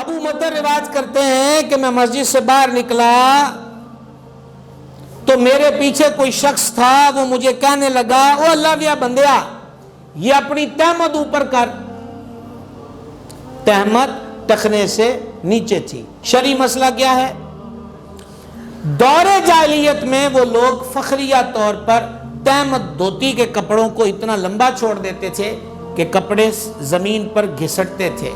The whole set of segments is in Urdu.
ابو مطر روایت کرتے ہیں کہ میں مسجد سے باہر نکلا تو میرے پیچھے کوئی شخص تھا، وہ مجھے کہنے لگا او اللہ دیا بندیا یہ اپنی تہمت اوپر کر۔ تہمت ٹخنے سے نیچے تھی۔ شرعی مسئلہ کیا ہے؟ دور جاہلیت میں وہ لوگ فخریہ طور پر تہمت دھوتی کے کپڑوں کو اتنا لمبا چھوڑ دیتے تھے کہ کپڑے زمین پر گھسٹتے تھے۔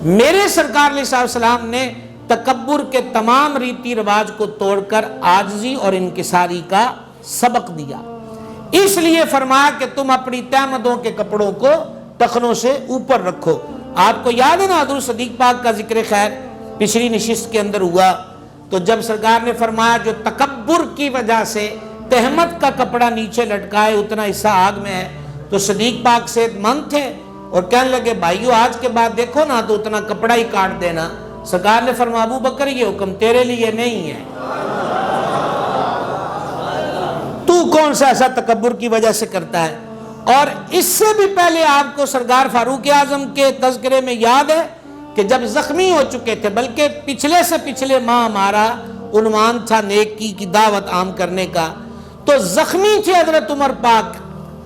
میرے سرکار علیہ السلام نے تکبر کے تمام ریتی رواج کو توڑ کر عاجزی اور انکساری کا سبق دیا، اس لیے فرمایا کہ تم اپنی تہمتوں کے کپڑوں کو ٹخنوں سے اوپر رکھو۔ آپ کو یاد ہے نا حضور صدیق پاک کا ذکر خیر پچھلی نشست کے اندر ہوا، تو جب سرکار نے فرمایا جو تکبر کی وجہ سے تہمت کا کپڑا نیچے لٹکائے اتنا حصہ آگ میں ہے، تو صدیق پاک صحت مند تھے اور کہنے لگے بھائیو آج کے بعد دیکھو نا تو اتنا کپڑا ہی کاٹ دینا۔ سرکار نے فرمایا ابو بکر یہ حکم تیرے لیے نہیں ہے، تو کون سا ایسا تکبر کی وجہ سے کرتا ہے۔ اور اس سے بھی پہلے آپ کو سرکار فاروق اعظم کے تذکرے میں یاد ہے کہ جب زخمی ہو چکے تھے، بلکہ پچھلے سے پچھلے ماہ ہمارا عنوان تھا نیکی کی دعوت عام کرنے کا، تو زخمی تھے حضرت عمر پاک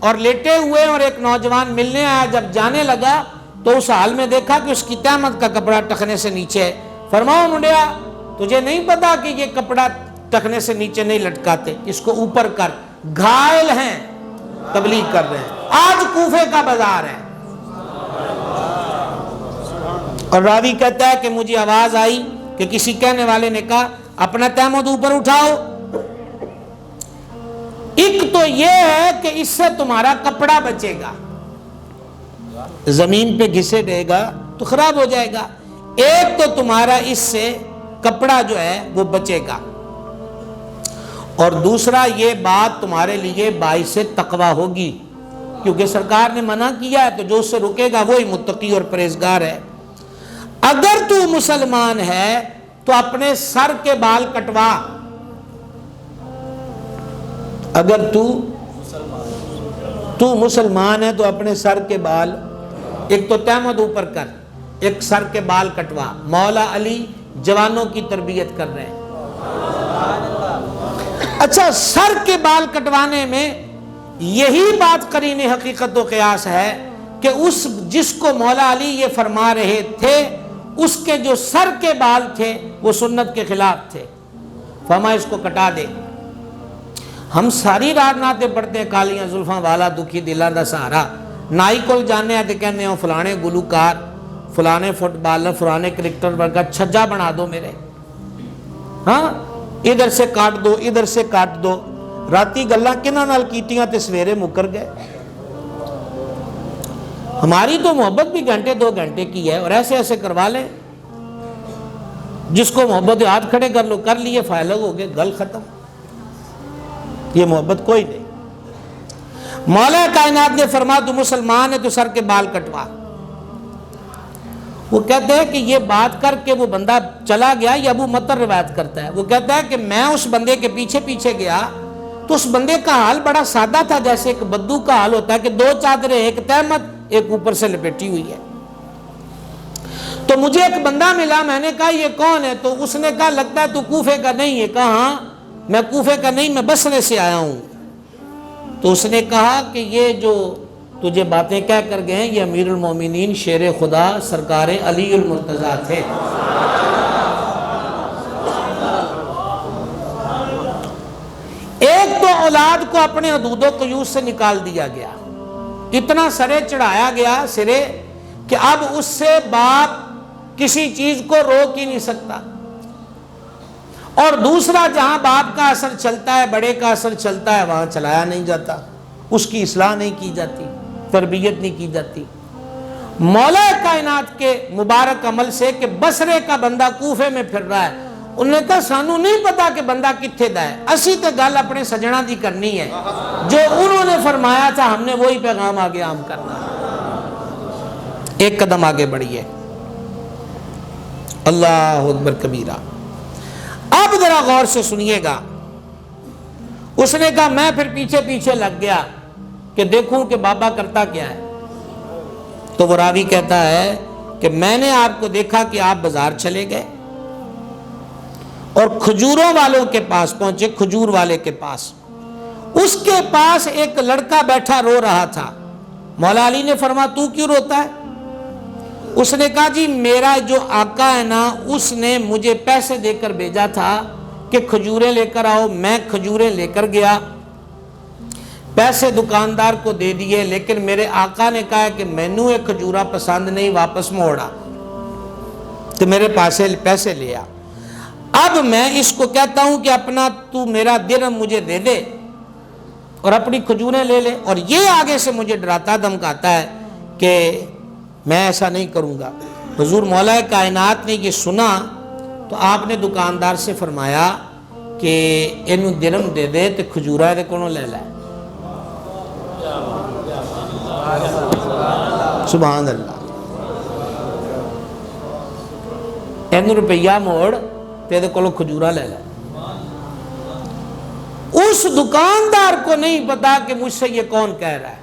اور لیٹے ہوئے، اور ایک نوجوان ملنے آیا، جب جانے لگا تو اس حال میں دیکھا کہ اس کی تہمت کا کپڑا ٹخنے سے نیچے ہے۔ فرماؤ منڈیا تجھے نہیں پتا کہ یہ کپڑا ٹخنے سے نیچے نہیں لٹکاتے، اس کو اوپر کر۔ گھائل ہیں، تبلیغ کر رہے ہیں، آج کوفے کا بازار ہے۔ اور راوی کہتا ہے کہ مجھے آواز آئی کہ کسی کہنے والے نے کہا اپنا تہمت اوپر اٹھاؤ۔ ایک تو یہ ہے کہ اس سے تمہارا کپڑا بچے گا، زمین پہ گھسے رہے گا تو خراب ہو جائے گا، ایک تو تمہارا اس سے کپڑا جو ہے وہ بچے گا، اور دوسرا یہ بات تمہارے لیے باعث تقویٰ ہوگی، کیونکہ سرکار نے منع کیا ہے تو جو اس سے رکے گا وہی متقی اور پرہیزگار ہے۔ اگر تو مسلمان ہے تو اپنے سر کے بال کٹوا، اگر تو مسلمان ہے تو اپنے سر کے بال، ایک تو تہمت اوپر کر، ایک سر کے بال کٹوا۔ مولا علی جوانوں کی تربیت کر رہے ہیں۔ اچھا، سر کے بال کٹوانے میں یہی بات قرین حقیقت و قیاس ہے کہ جس کو مولا علی یہ فرما رہے تھے اس کے جو سر کے بال تھے وہ سنت کے خلاف تھے، فرمایا اس کو کٹا دے۔ ہم ساری رات نعتیں پڑھتے ہیں، کالیاں زلفاں والا دکھی دلاں دا سہارا، نائی کول جانے آتے کہنے ہوں فلانے گلوکار، فلانے فٹ بالر، فلانے کرکٹر ورگا چھجا بنا دو میرے، ہاں ادھر سے کاٹ دو ادھر سے کاٹ دو۔ راتی گلاں کنہاں نال کیتیاں تے سویرے مکر گئے۔ ہماری تو محبت بھی گھنٹے 2 گھنٹے کی ہے، اور ایسے ایسے کروا لیں، جس کو محبت ہاتھ کھڑے کر لو، کر لیے فائلگ ہو گئے، گل ختم۔ یہ محبت کوئی نہیں۔ مولا کائنات نے فرمایا تو مسلمان ہے تو سر کے بال کٹوا۔ وہ کہتے ہیں کہ یہ بات کر کے وہ بندہ چلا گیا، یہ ابو مطر روایت کرتا ہے، وہ کہتا ہے کہ میں اس بندے کے پیچھے پیچھے گیا تو اس بندے کا حال بڑا سادہ تھا، جیسے ایک بدو کا حال ہوتا ہے کہ 2 چادریں، ایک تہمت ایک اوپر سے لپیٹی ہوئی ہے۔ تو مجھے ایک بندہ ملا، میں نے کہا یہ کون ہے؟ تو اس نے کہا لگتا ہے تو کوفے کا نہیں ہے۔ کہا ہاں میں کوفے کا نہیں، میں بصرے سے آیا ہوں۔ تو اس نے کہا کہ یہ جو تجھے باتیں کہہ کر گئے ہیں یہ امیر المومنین شیر خدا سرکار علی المرتضیٰ تھے۔ ایک تو اولاد کو اپنے حدود و قیود سے نکال دیا گیا، اتنا سرے چڑھایا گیا سرے کہ اب اس سے باپ کسی چیز کو روک ہی نہیں سکتا، اور دوسرا جہاں باپ کا اثر چلتا ہے، بڑے کا اثر چلتا ہے، وہاں چلایا نہیں جاتا، اس کی اصلاح نہیں کی جاتی، تربیت نہیں کی جاتی۔ مولا کائنات کے مبارک عمل سے کہ بصرے کا بندہ کوفے میں پھر رہا ہے، انہوں نے کہا سانو نہیں پتا کہ بندہ کتھے دا ہے، اسی تے گل اپنے سجنا دی کرنی ہے، جو انہوں نے فرمایا تھا ہم نے وہی پیغام آگے عام کرنا ہے۔ ایک قدم آگے بڑھیے، اللہ اکبر کبیرہ۔ اب ذرا غور سے سنیے گا، اس نے کہا میں پھر پیچھے پیچھے لگ گیا کہ دیکھوں کہ بابا کرتا کیا ہے۔ تو وہ راوی کہتا ہے کہ میں نے آپ کو دیکھا کہ آپ بازار چلے گئے اور کھجوروں والوں کے پاس پہنچے، کھجور والے کے پاس، اس کے پاس ایک لڑکا بیٹھا رو رہا تھا۔ مولا علی نے فرمایا تو کیوں روتا ہے؟ اس نے کہا جی میرا جو آقا ہے نا اس نے مجھے پیسے دے کر بھیجا تھا کہ کھجوریں لے کر آؤ، میں کھجوریں لے کر گیا، پیسے دکاندار کو دے دیے، لیکن میرے آقا نے کہا کہ مینوں ایک کھجورا پسند نہیں، واپس موڑا، تو میرے پاس پیسے لیا۔ اب میں اس کو کہتا ہوں کہ اپنا تو میرا درہم مجھے دے دے اور اپنی کھجوریں لے لے، اور یہ آگے سے مجھے ڈراتا دھمکاتا ہے کہ میں ایسا نہیں کروں گا۔ حضور مولا کائنات نے یہ سنا تو آپ نے دکاندار سے فرمایا کہ اینو درہم دے دے تو کھجورا دے کونوں لے لائے۔ سبحان اللہ، اینو روپیہ موڑ تیرے کولو کھجورا لے لائے۔ اس دکاندار کو نہیں پتا کہ مجھ سے یہ کون کہہ رہا ہے۔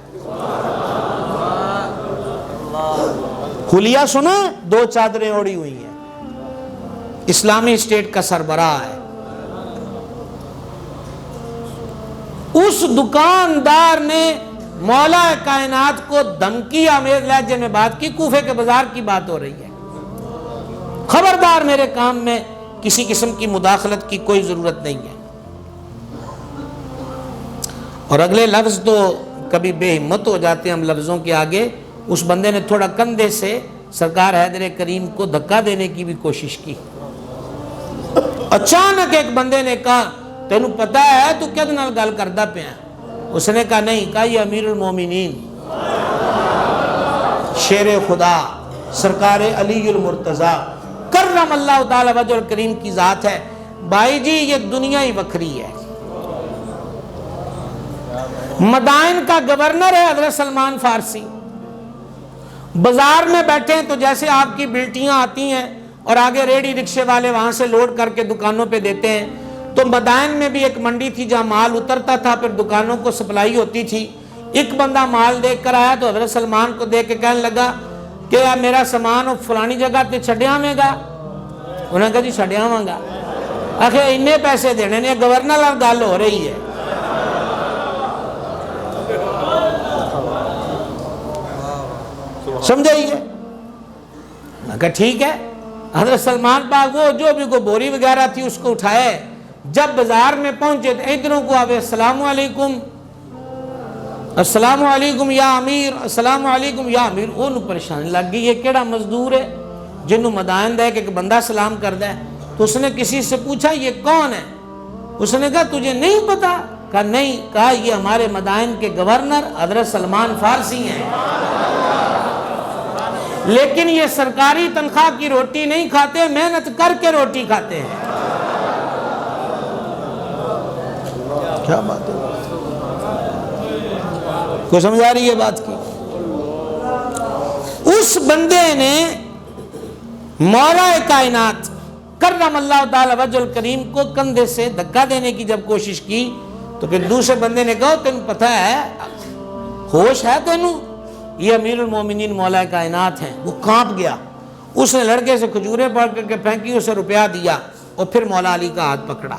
خلیہ سنا، 2 چادریں اوڑی ہوئی ہیں، اسلامی اسٹیٹ کا سربراہ ہے۔ اس دکاندار نے مولا کائنات کو دھمکی آمیز لہجے میں بات کی، کوفے کے بازار کی بات ہو رہی ہے، خبردار میرے کام میں کسی قسم کی مداخلت کی کوئی ضرورت نہیں ہے۔ اور اگلے لفظ تو کبھی بے ہمت ہو جاتے ہیں ہم لفظوں کے آگے۔ اس بندے نے تھوڑا کندھے سے سرکار حیدر کریم کو دھکا دینے کی بھی کوشش کی۔ اچانک ایک بندے نے کہا تینوں پتہ ہے تو کیا نال گل کردا پیا؟ اس نے کہا نہیں، کہا یہ امیر المومنین شیر خدا سرکار علی المرتضیٰ کرم اللہ تعالی وجہ الکریم کی ذات ہے۔ بھائی جی یہ دنیا ہی وکھری ہے۔ مدائن کا گورنر ہے حضرت سلمان فارسی، بازار میں بیٹھے ہیں تو جیسے آپ کی بلٹیاں آتی ہیں اور آگے ریڈی رکشے والے وہاں سے لوڈ کر کے دکانوں پہ دیتے ہیں، تو مدائن میں بھی ایک منڈی تھی جہاں مال اترتا تھا پھر دکانوں کو سپلائی ہوتی تھی۔ ایک بندہ مال دیکھ کر آیا تو حضرت سلمان کو دیکھ کے کہنے لگا کہ میرا سامان فلانی جگہ تے چھڈیا میں گا؟ انہوں نے کہا جی چھڈیا ہوں گا۔ آخر انہیں پیسے دینے نے، گورنر اور گل ہو رہی ہے۔ سمجھائیے؟ میں کہا ٹھیک ہے۔ حضرت سلمان پاک وہ جو بھی کوئی بوری وغیرہ تھی اس کو اٹھائے، جب بازار میں پہنچے تو ادھروں کو آوے السلام علیکم، السلام علیکم یا امیر، السلام علیکم یا امیر۔ انہوں پریشانی لگ گئی یہ کیڑا مزدور ہے جنہوں مدائن دے کہ ایک بندہ سلام کر دے۔ تو اس نے کسی سے پوچھا یہ کون ہے؟ اس نے کہا تجھے نہیں پتا؟ کہا نہیں۔ کہا یہ ہمارے مدائن کے گورنر حضرت سلمان فارسی ہیں، لیکن یہ سرکاری تنخواہ کی روٹی نہیں کھاتے، محنت کر کے روٹی کھاتے ہیں۔ کیا بات ہے؟ کوئی سمجھ آ رہی ہے بات کی؟ اس بندے نے مولا کائنات کرم اللہ تعالی وجہ الکریم کو کندھے سے دھکا دینے کی جب کوشش کی تو پھر دوسرے بندے نے کہا تینوں پتہ ہے، ہوش ہے تینوں؟ یہ امیر المومنین مولا کائنات ہیں۔ وہ کانپ گیا، اس نے لڑکے سے کھجوریں پڑ کر کے پھینکی، اسے روپیہ دیا اور پھر مولا علی کا ہاتھ پکڑا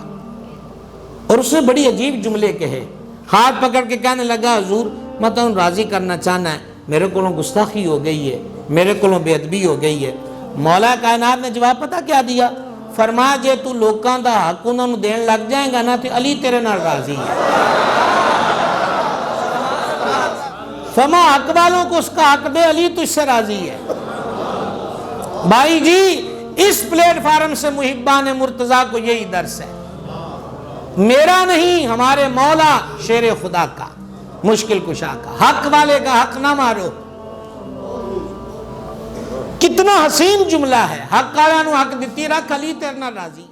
اور اس نے بڑی عجیب جملے کہے۔ ہاتھ پکڑ کے کہنے لگا حضور میں تمہیں راضی کرنا چاہنا ہے، میرے کو گستاخی ہو گئی ہے، میرے کو بے ادبی ہو گئی ہے۔ مولا کائنات نے جواب پتہ کیا دیا؟ فرمایا جے تو لوکاں دا حق انہوں دین لگ جائے گا نا تو علی تیرے نال راضی ہے۔ فما حق والوں کو اس کا حق دے، علی تو اس سے راضی ہے۔ بھائی جی اس پلیٹ فارم سے محبان مرتضیٰ کو یہی درس ہے، میرا نہیں ہمارے مولا شیر خدا کا، مشکل کشا کا۔ حق والے کا حق نہ مارو۔ کتنا حسین جملہ ہے، حق والوں حق دیتی رکھ، علی تیرے نال راضی۔